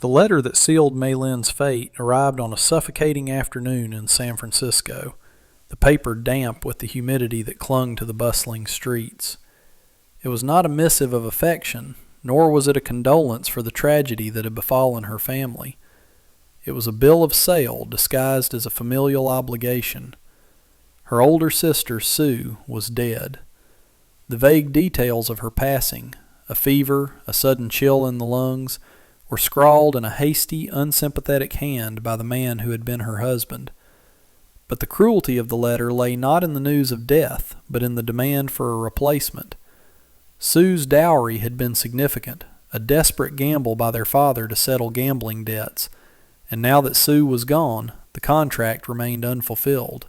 The letter that sealed Maylin's fate arrived on a suffocating afternoon in San Francisco, the paper damp with the humidity that clung to the bustling streets. It was not a missive of affection, nor was it a condolence for the tragedy that had befallen her family. It was a bill of sale disguised as a familial obligation. Her older sister, Sue, was dead. The vague details of her passing, a fever, a sudden chill in the lungs, were scrawled in a hasty, unsympathetic hand by the man who had been her husband. But the cruelty of the letter lay not in the news of death, but in the demand for a replacement. Sue's dowry had been significant, a desperate gamble by their father to settle gambling debts, and now that Sue was gone, the contract remained unfulfilled.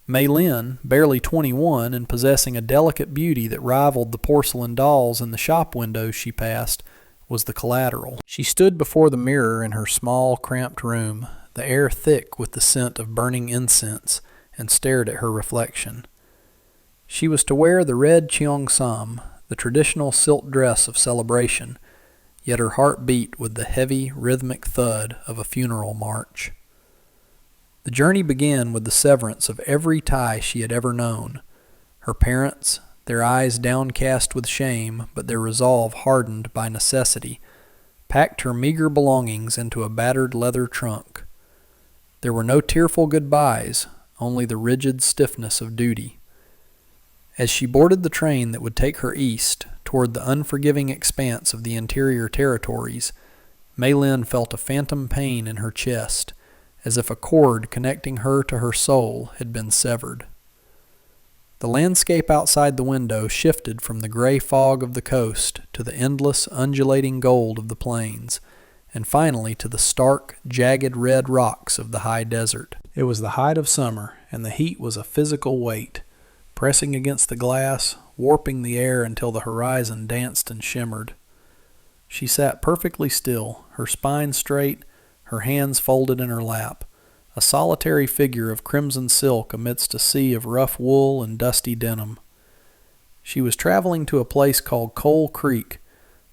Maylin, barely 21 and possessing a delicate beauty that rivaled the porcelain dolls in the shop windows she passed, was the collateral. She stood before the mirror in her small, cramped room, the air thick with the scent of burning incense, and stared at her reflection. She was to wear the red cheongsam, the traditional silk dress of celebration, yet her heart beat with the heavy, rhythmic thud of a funeral march. The journey began with the severance of every tie she had ever known. Her parents, their eyes downcast with shame, but their resolve hardened by necessity, packed her meager belongings into a battered leather trunk. There were no tearful goodbyes, only the rigid stiffness of duty. As she boarded the train that would take her east, toward the unforgiving expanse of the interior territories, Maylin felt a phantom pain in her chest, as if a cord connecting her to her soul had been severed. The landscape outside the window shifted from the gray fog of the coast to the endless, undulating gold of the plains, and finally to the stark, jagged red rocks of the high desert. It was the height of summer, and the heat was a physical weight, pressing against the glass, warping the air until the horizon danced and shimmered. She sat perfectly still, her spine straight, her hands folded in her lap, a solitary figure of crimson silk amidst a sea of rough wool and dusty denim. She was traveling to a place called Coal Creek,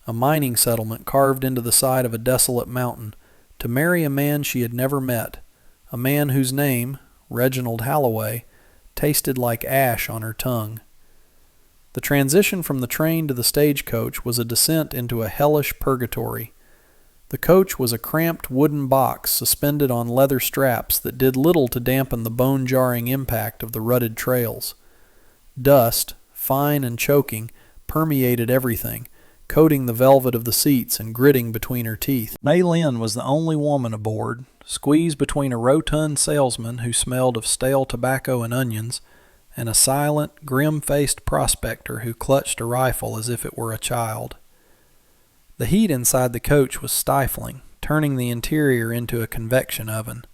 a mining settlement carved into the side of a desolate mountain, to marry a man she had never met, a man whose name, Reginald Halloway, tasted like ash on her tongue. The transition from the train to the stagecoach was a descent into a hellish purgatory. The coach was a cramped wooden box suspended on leather straps that did little to dampen the bone-jarring impact of the rutted trails. Dust, fine and choking, permeated everything, coating the velvet of the seats and gritting between her teeth. Maylin was the only woman aboard, squeezed between a rotund salesman who smelled of stale tobacco and onions, and a silent, grim-faced prospector who clutched a rifle as if it were a child. The heat inside the coach was stifling, turning the interior into a convection oven.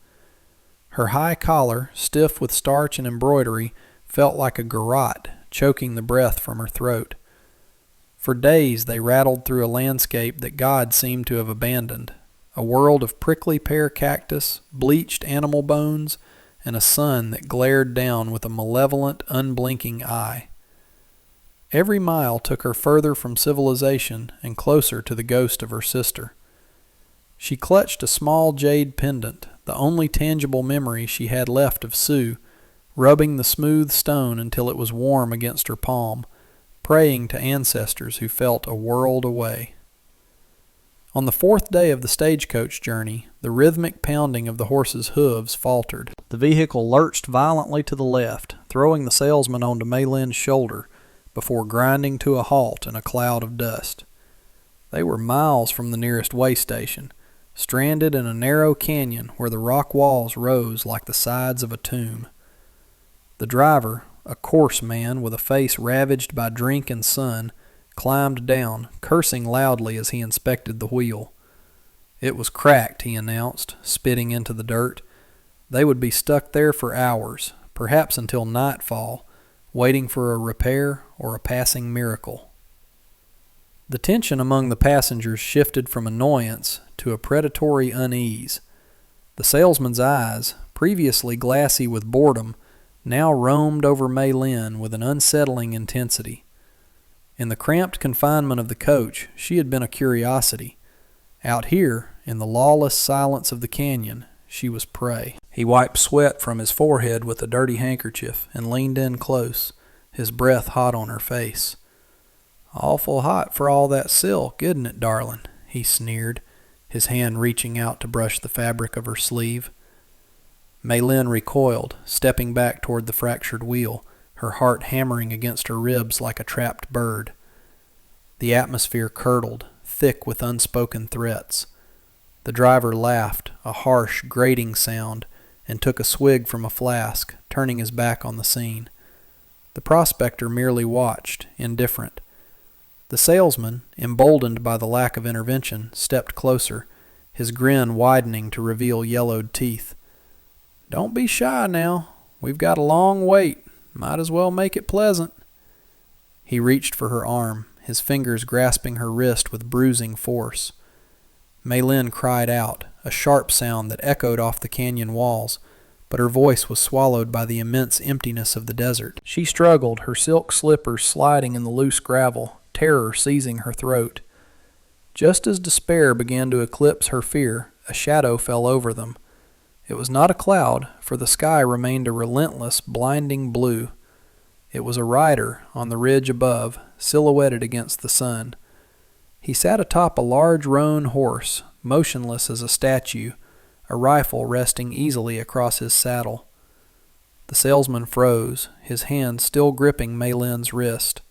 Her high collar, stiff with starch and embroidery, felt like a garrote, choking the breath from her throat. For days they rattled through a landscape that God seemed to have abandoned, a world of prickly pear cactus, bleached animal bones, and a sun that glared down with a malevolent, unblinking eye. Every mile took her further from civilization and closer to the ghost of her sister. She clutched a small jade pendant, the only tangible memory she had left of Sue, rubbing the smooth stone until it was warm against her palm, praying to ancestors who felt a world away. On the fourth day of the stagecoach journey, the rhythmic pounding of the horse's hooves faltered. The vehicle lurched violently to the left, throwing the salesman onto Maylin's shoulder, before grinding to a halt in a cloud of dust. They were miles from the nearest way station, stranded in a narrow canyon where the rock walls rose like the sides of a tomb. The driver, a coarse man with a face ravaged by drink and sun, climbed down, cursing loudly as he inspected the wheel. It was cracked, he announced, spitting into the dirt. They would be stuck there for hours, perhaps until nightfall, waiting for a repair or a passing miracle. The tension among the passengers shifted from annoyance to a predatory unease. The salesman's eyes, previously glassy with boredom, now roamed over Maylin with an unsettling intensity. In the cramped confinement of the coach, she had been a curiosity. Out here, In the lawless silence of the canyon, she was prey. He wiped sweat from his forehead with a dirty handkerchief and leaned in close, his breath hot on her face. "Awful hot for all that silk, isn't it, darling?" he sneered, his hand reaching out to brush the fabric of her sleeve. Maylin recoiled, stepping back toward the fractured wheel, her heart hammering against her ribs like a trapped bird. The atmosphere curdled, thick with unspoken threats. The driver laughed, a harsh, grating sound, and took a swig from a flask, turning his back on the scene. The prospector merely watched, indifferent. The salesman, emboldened by the lack of intervention, stepped closer, his grin widening to reveal yellowed teeth. "Don't be shy now. We've got a long wait. Might as well make it pleasant." He reached for her arm, his fingers grasping her wrist with bruising force. Maylin cried out, a sharp sound that echoed off the canyon walls, but her voice was swallowed by the immense emptiness of the desert. She struggled, her silk slippers sliding in the loose gravel, terror seizing her throat. Just as despair began to eclipse her fear, a shadow fell over them. It was not a cloud, for the sky remained a relentless, blinding blue. It was a rider on the ridge above, silhouetted against the sun. He sat atop a large roan horse, motionless as a statue, a rifle resting easily across his saddle. The salesman froze, his hand still gripping Maylin's wrist.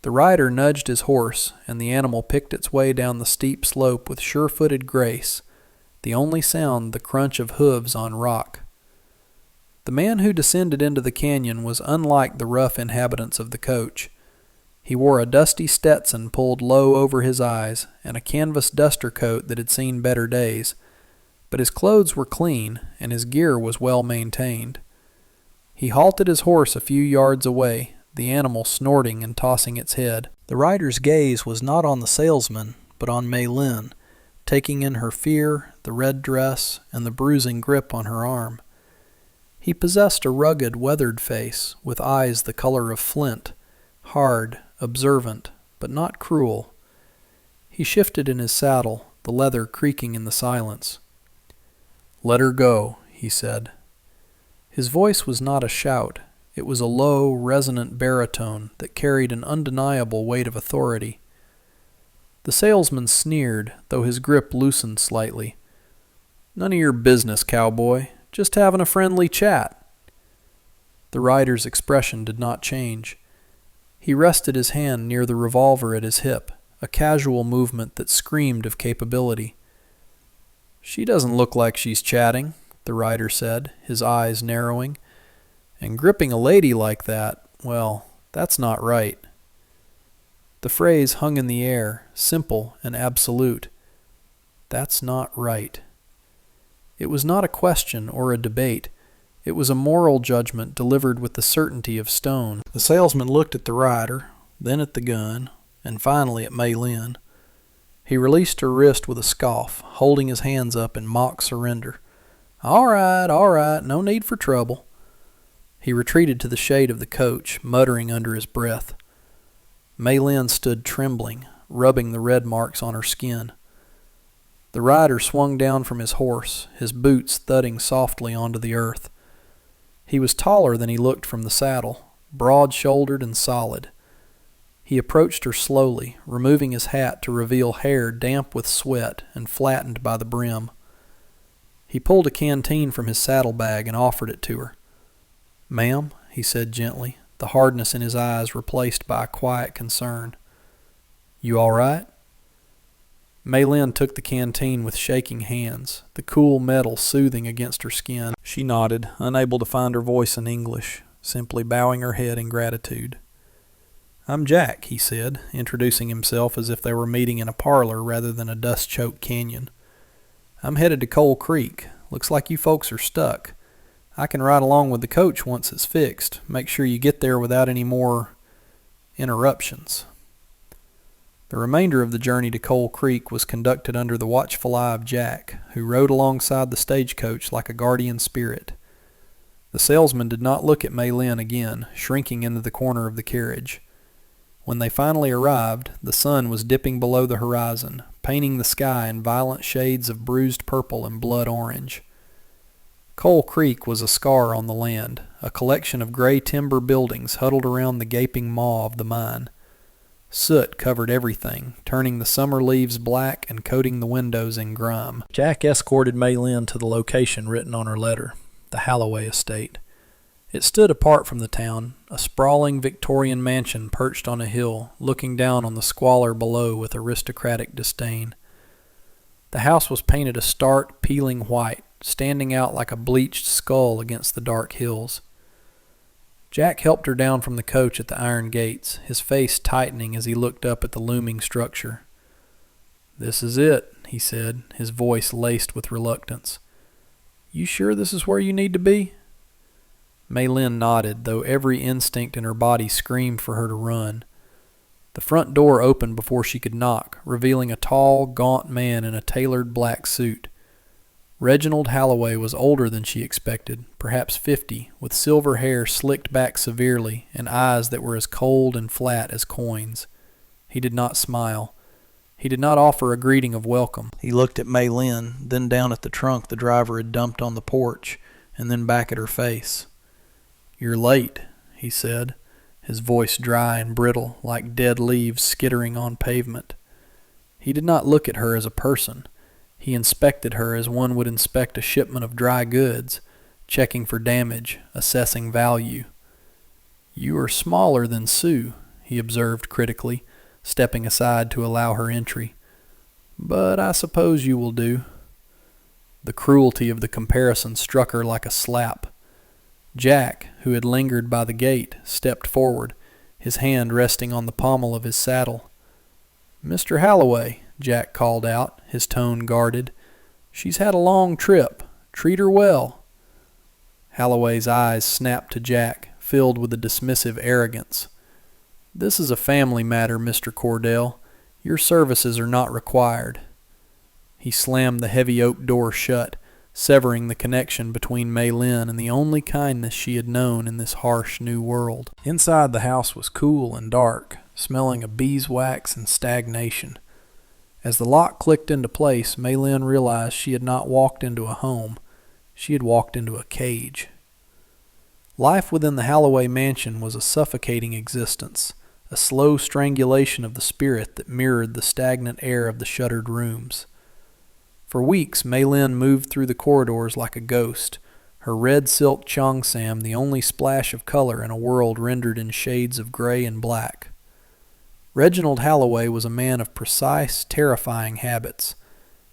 The rider nudged his horse, and the animal picked its way down the steep slope with sure-footed grace, the only sound the crunch of hooves on rock. The man who descended into the canyon was unlike the rough inhabitants of the coach. He wore a dusty Stetson pulled low over his eyes and a canvas duster coat that had seen better days, but his clothes were clean and his gear was well maintained. He halted his horse a few yards away, the animal snorting and tossing its head. The rider's gaze was not on the salesman, but on Maylin, taking in her fear, the red dress, and the bruising grip on her arm. He possessed a rugged, weathered face, with eyes the color of flint, hard, observant, but not cruel. He shifted in his saddle, the leather creaking in the silence. "Let her go," he said. His voice was not a shout. It was a low, resonant baritone that carried an undeniable weight of authority. The salesman sneered, though his grip loosened slightly. "None of your business, cowboy. Just having a friendly chat." The rider's expression did not change. He rested his hand near the revolver at his hip, a casual movement that screamed of capability. "She doesn't look like she's chatting," the rider said, his eyes narrowing. "And gripping a lady like that, well, that's not right." The phrase hung in the air, simple and absolute. That's not right. It was not a question or a debate. It was a moral judgment delivered with the certainty of stone. The salesman looked at the rider, then at the gun, and finally at Maylin. He released her wrist with a scoff, holding his hands up in mock surrender. All right, no need for trouble." He retreated to the shade of the coach, muttering under his breath. Maylin stood trembling, rubbing the red marks on her skin. The rider swung down from his horse, his boots thudding softly onto the earth. He was taller than he looked from the saddle, broad-shouldered and solid. He approached her slowly, removing his hat to reveal hair damp with sweat and flattened by the brim. He pulled a canteen from his saddlebag and offered it to her. "Ma'am," he said gently, the hardness in his eyes replaced by a quiet concern. "You all right?" Maylin took the canteen with shaking hands, the cool metal soothing against her skin. She nodded, unable to find her voice in English, simply bowing her head in gratitude. "I'm Jack," he said, introducing himself as if they were meeting in a parlor rather than a dust-choked canyon. "I'm headed to Coal Creek. Looks like you folks are stuck. I can ride along with the coach once it's fixed. Make sure you get there without any more interruptions." The remainder of the journey to Coal Creek was conducted under the watchful eye of Jack, who rode alongside the stagecoach like a guardian spirit. The salesman did not look at Maylin again, shrinking into the corner of the carriage. When they finally arrived, the sun was dipping below the horizon, painting the sky in violent shades of bruised purple and blood orange. Coal Creek was a scar on the land, a collection of gray timber buildings huddled around the gaping maw of the mine. Soot covered everything, turning the summer leaves black and coating the windows in grime. Jack escorted Maylin to the location written on her letter, the Halloway estate. It stood apart from the town, a sprawling Victorian mansion perched on a hill, looking down on the squalor below with aristocratic disdain. The house was painted a stark, peeling white, standing out like a bleached skull against the dark hills. Jack helped her down from the coach at the iron gates, his face tightening as he looked up at the looming structure. "This is it," he said, his voice laced with reluctance. "You sure this is where you need to be?" Maylin nodded, though every instinct in her body screamed for her to run. The front door opened before she could knock, revealing a tall, gaunt man in a tailored black suit. Reginald Halloway was older than she expected, perhaps 50, with silver hair slicked back severely and eyes that were as cold and flat as coins. He did not smile. He did not offer a greeting of welcome. He looked at Maylin, then down at the trunk the driver had dumped on the porch, and then back at her face. "You're late," he said, his voice dry and brittle, like dead leaves skittering on pavement. He did not look at her as a person. He inspected her as one would inspect a shipment of dry goods, checking for damage, assessing value. "You are smaller than Sue," he observed critically, stepping aside to allow her entry. "But I suppose you will do." The cruelty of the comparison struck her like a slap. Jack, who had lingered by the gate, stepped forward, his hand resting on the pommel of his saddle. "Mr. Halloway," Jack called out, his tone guarded. "She's had a long trip. Treat her well." Halloway's eyes snapped to Jack, filled with a dismissive arrogance. "This is a family matter, Mr. Cordell. Your services are not required." He slammed the heavy oak door shut, severing the connection between Maylin and the only kindness she had known in this harsh new world. Inside the house was cool and dark, smelling of beeswax and stagnation. As the lock clicked into place, Maylin realized she had not walked into a home. She had walked into a cage. Life within the Halloway mansion was a suffocating existence, a slow strangulation of the spirit that mirrored the stagnant air of the shuttered rooms. For weeks, Maylin moved through the corridors like a ghost, her red silk cheongsam the only splash of color in a world rendered in shades of gray and black. Reginald Halloway was a man of precise, terrifying habits.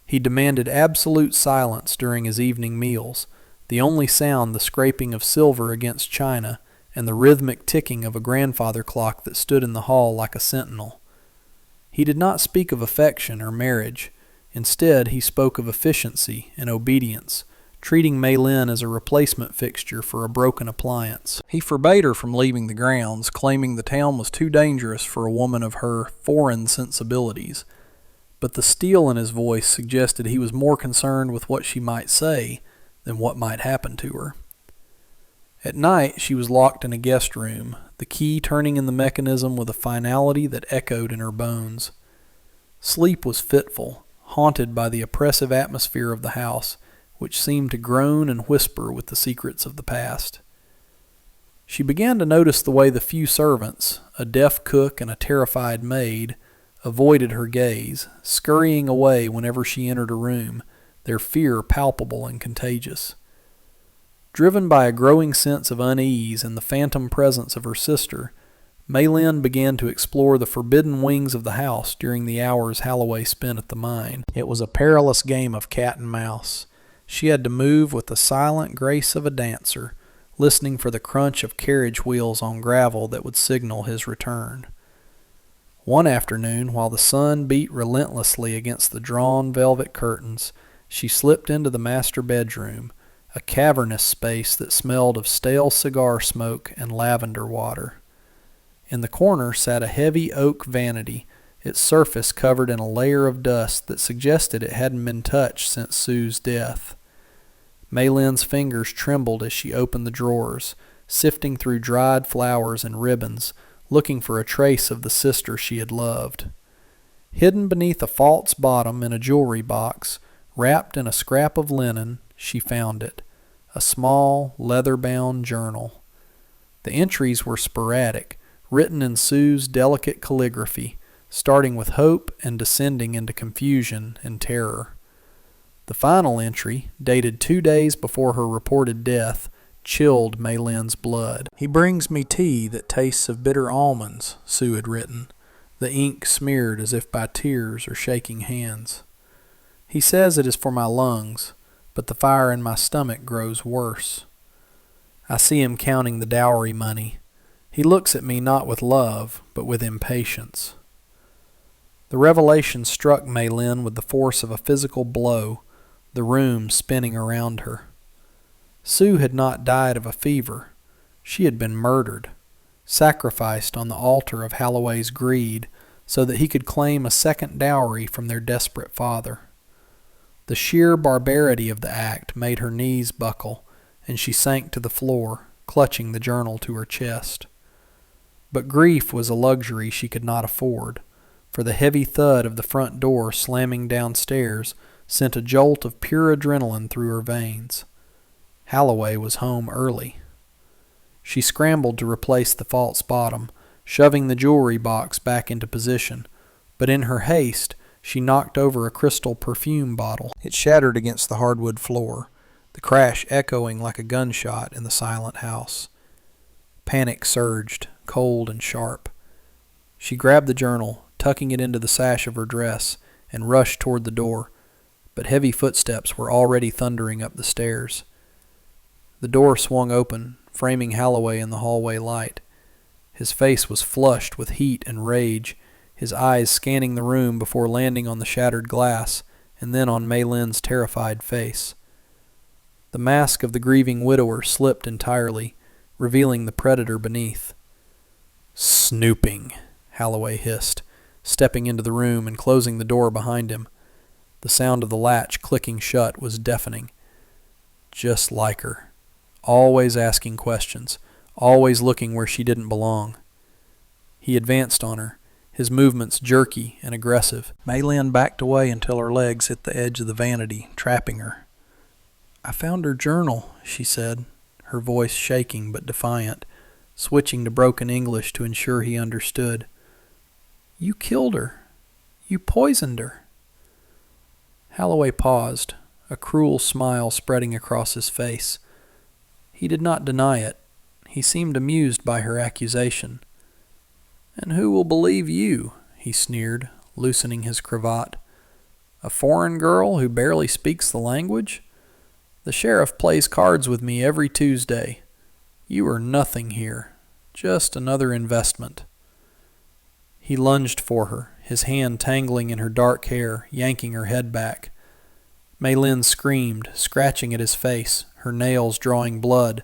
He demanded absolute silence during his evening meals, the only sound the scraping of silver against china and the rhythmic ticking of a grandfather clock that stood in the hall like a sentinel. He did not speak of affection or marriage. Instead, he spoke of efficiency and obedience, treating Maylin as a replacement fixture for a broken appliance. He forbade her from leaving the grounds, claiming the town was too dangerous for a woman of her foreign sensibilities. But the steel in his voice suggested he was more concerned with what she might say than what might happen to her. At night, she was locked in a guest room, the key turning in the mechanism with a finality that echoed in her bones. Sleep was fitful, haunted by the oppressive atmosphere of the house, which seemed to groan and whisper with the secrets of the past. She began to notice the way the few servants, a deaf cook and a terrified maid, avoided her gaze, scurrying away whenever she entered a room, their fear palpable and contagious. Driven by a growing sense of unease and the phantom presence of her sister, Maylin began to explore the forbidden wings of the house during the hours Halloway spent at the mine. It was a perilous game of cat and mouse. She had to move with the silent grace of a dancer, listening for the crunch of carriage wheels on gravel that would signal his return. One afternoon, while the sun beat relentlessly against the drawn velvet curtains, she slipped into the master bedroom, a cavernous space that smelled of stale cigar smoke and lavender water. In the corner sat a heavy oak vanity, its surface covered in a layer of dust that suggested it hadn't been touched since Sue's death. Maylin's fingers trembled as she opened the drawers, sifting through dried flowers and ribbons, looking for a trace of the sister she had loved. Hidden beneath a false bottom in a jewelry box, wrapped in a scrap of linen, she found it, a small, leather-bound journal. The entries were sporadic, written in Sue's delicate calligraphy, starting with hope and descending into confusion and terror. The final entry, dated 2 days before her reported death, chilled Maylin's blood. "He brings me tea that tastes of bitter almonds," Sue had written, the ink smeared as if by tears or shaking hands. "He says it is for my lungs, but the fire in my stomach grows worse. I see him counting the dowry money. He looks at me not with love, but with impatience." The revelation struck Maylin with the force of a physical blow, the room spinning around her. Sue had not died of a fever. She had been murdered, sacrificed on the altar of Halloway's greed so that he could claim a second dowry from their desperate father. The sheer barbarity of the act made her knees buckle, and she sank to the floor, clutching the journal to her chest. But grief was a luxury she could not afford, for the heavy thud of the front door slamming downstairs sent a jolt of pure adrenaline through her veins. Halloway was home early. She scrambled to replace the false bottom, shoving the jewelry box back into position, but in her haste she knocked over a crystal perfume bottle. It shattered against the hardwood floor, the crash echoing like a gunshot in the silent house. Panic surged, cold and sharp. She grabbed the journal, tucking it into the sash of her dress, and rushed toward the door, but heavy footsteps were already thundering up the stairs. The door swung open, framing Halloway in the hallway light. His face was flushed with heat and rage, his eyes scanning the room before landing on the shattered glass and then on Maylin's terrified face. The mask of the grieving widower slipped entirely, revealing the predator beneath. "Snooping," Halloway hissed, stepping into the room and closing the door behind him. The sound of the latch clicking shut was deafening. Just like her. Always asking questions, always looking where she didn't belong. He advanced on her, his movements jerky and aggressive. Maylin backed away until her legs hit the edge of the vanity, trapping her. "I found her journal," she said, her voice shaking but defiant, switching to broken English to ensure he understood. "You killed her. You poisoned her." Halloway paused, a cruel smile spreading across his face. He did not deny it. He seemed amused by her accusation. "And who will believe you?" he sneered, loosening his cravat. "A foreign girl who barely speaks the language? The sheriff plays cards with me every Tuesday. You are nothing here, just another investment." He lunged for her, his hand tangling in her dark hair, yanking her head back. Maylin screamed, scratching at his face, her nails drawing blood,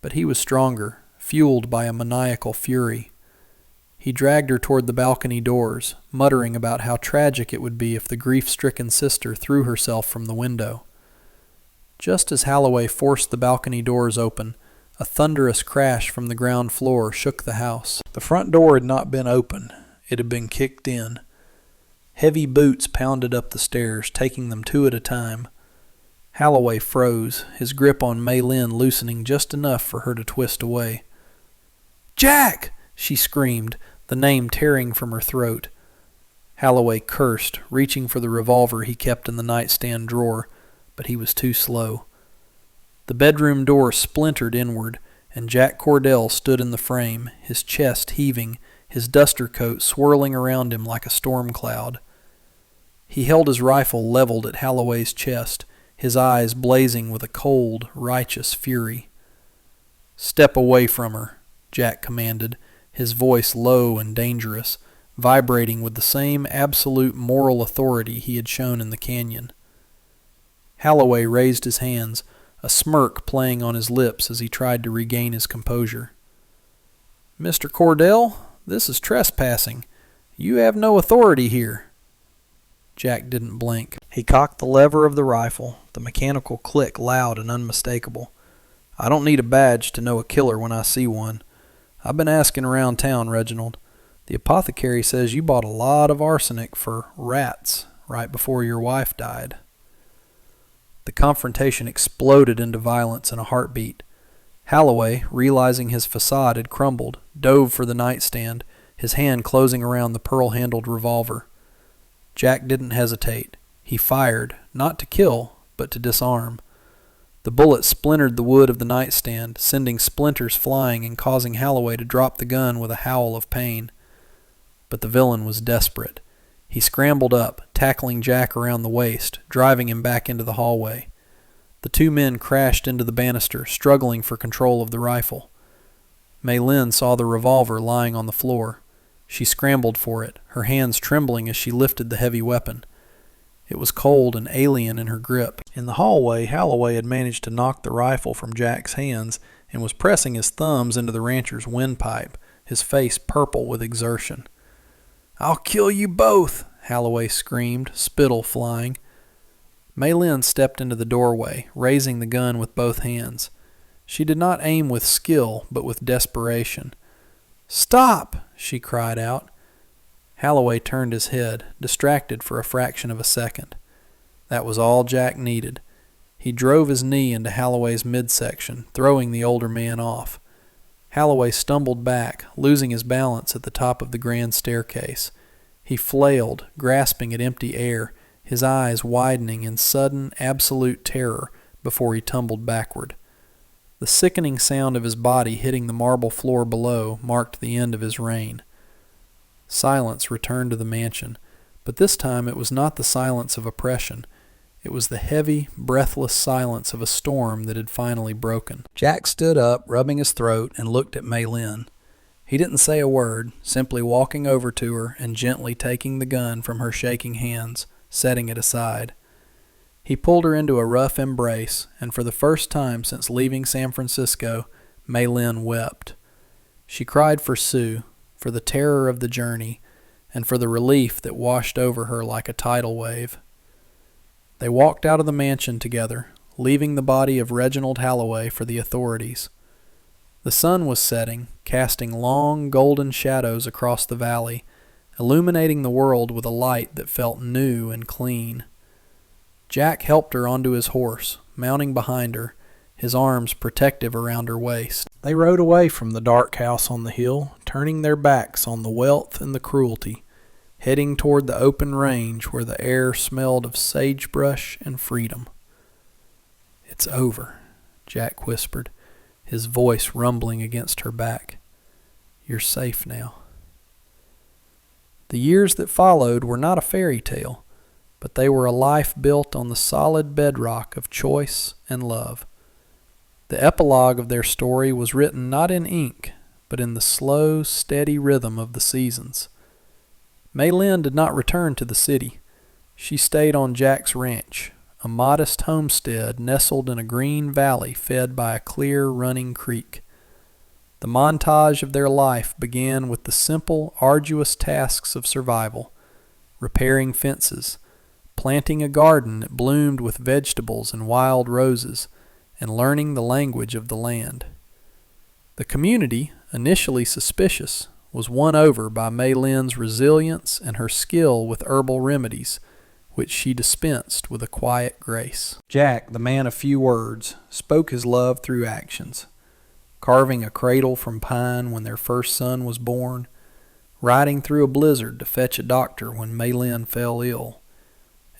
but he was stronger, fueled by a maniacal fury. He dragged her toward the balcony doors, muttering about how tragic it would be if the grief-stricken sister threw herself from the window. Just as Halloway forced the balcony doors open, a thunderous crash from the ground floor shook the house. The front door had not been open. It had been kicked in. Heavy boots pounded up the stairs, taking them 2 at a time. Halloway froze, his grip on Maylin loosening just enough for her to twist away. "Jack!" she screamed, the name tearing from her throat. Halloway cursed, reaching for the revolver he kept in the nightstand drawer, but he was too slow. The bedroom door splintered inward, and Jack Cordell stood in the frame, his chest heaving, his duster coat swirling around him like a storm cloud. He held his rifle leveled at Halloway's chest, his eyes blazing with a cold, righteous fury. "Step away from her," Jack commanded, his voice low and dangerous, vibrating with the same absolute moral authority he had shown in the canyon. Halloway raised his hands, a smirk playing on his lips as he tried to regain his composure. "Mr. Cordell, this is trespassing. You have no authority here." Jack didn't blink. He cocked the lever of the rifle, the mechanical click loud and unmistakable. "I don't need a badge to know a killer when I see one. I've been asking around town, Reginald. The apothecary says you bought a lot of arsenic for rats right before your wife died. The confrontation exploded into violence in a heartbeat. Holloway, realizing his facade had crumbled, dove for the nightstand, his hand closing around the pearl-handled revolver. Jack didn't hesitate. He fired, not to kill, but to disarm. The bullet splintered the wood of the nightstand, sending splinters flying and causing Holloway to drop the gun with a howl of pain. But the villain was desperate. He scrambled up, tackling Jack around the waist, driving him back into the hallway. The two men crashed into the banister, struggling for control of the rifle. Mei Lin saw the revolver lying on the floor. She scrambled for it, her hands trembling as she lifted the heavy weapon. It was cold and alien in her grip. In the hallway, Holloway had managed to knock the rifle from Jack's hands and was pressing his thumbs into the rancher's windpipe, his face purple with exertion. "I'll kill you both!" Holloway screamed, spittle flying. Mei Lin stepped into the doorway, raising the gun with both hands. She did not aim with skill, but with desperation. "Stop!" she cried out. Holloway turned his head, distracted for a fraction of a second. That was all Jack needed. He drove his knee into Holloway's midsection, throwing the older man off. Holloway stumbled back, losing his balance at the top of the grand staircase. He flailed, grasping at empty air, his eyes widening in sudden, absolute terror before he tumbled backward. The sickening sound of his body hitting the marble floor below marked the end of his reign. Silence returned to the mansion, but this time it was not the silence of oppression. It was the heavy, breathless silence of a storm that had finally broken. Jack stood up, rubbing his throat, and looked at Mei Lin. He didn't say a word, simply walking over to her and gently taking the gun from her shaking hands, setting it aside. He pulled her into a rough embrace, and for the first time since leaving San Francisco, Mei Lin wept. She cried for Sue, for the terror of the journey, and for the relief that washed over her like a tidal wave. They walked out of the mansion together, leaving the body of Reginald Holloway for the authorities. The sun was setting, casting long golden shadows across the valley, illuminating the world with a light that felt new and clean. Jack helped her onto his horse, mounting behind her, his arms protective around her waist. They rode away from the dark house on the hill, turning their backs on the wealth and the cruelty, heading toward the open range where the air smelled of sagebrush and freedom. "It's over," Jack whispered, his voice rumbling against her back. "You're safe now." The years that followed were not a fairy tale, but they were a life built on the solid bedrock of choice and love. The epilogue of their story was written not in ink, but in the slow, steady rhythm of the seasons. Mei Lin did not return to the city. She stayed on Jack's ranch, a modest homestead nestled in a green valley fed by a clear running creek. The montage of their life began with the simple, arduous tasks of survival: repairing fences, planting a garden that bloomed with vegetables and wild roses, and learning the language of the land. The community, initially suspicious, was won over by Mei Lin's resilience and her skill with herbal remedies, which she dispensed with a quiet grace. Jack, the man of few words, spoke his love through actions, carving a cradle from pine when their first son was born, riding through a blizzard to fetch a doctor when Mei Lin fell ill,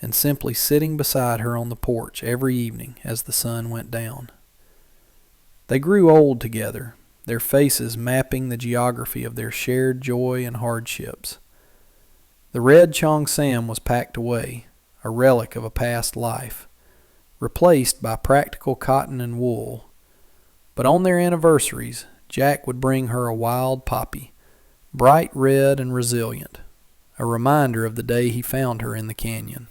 and simply sitting beside her on the porch every evening as the sun went down. They grew old together, their faces mapping the geography of their shared joy and hardships. The red Chong Sam was packed away, a relic of a past life, replaced by practical cotton and wool. But on their anniversaries, Jack would bring her a wild poppy, bright red and resilient, a reminder of the day he found her in the canyon.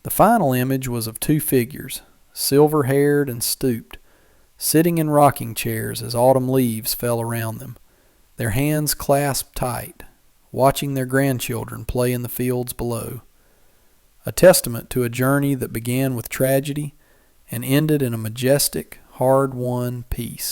The final image was of two figures, silver-haired and stooped, sitting in rocking chairs as autumn leaves fell around them, their hands clasped tight, watching their grandchildren play in the fields below. A testament to a journey that began with tragedy and ended in a majestic, hard-won peace.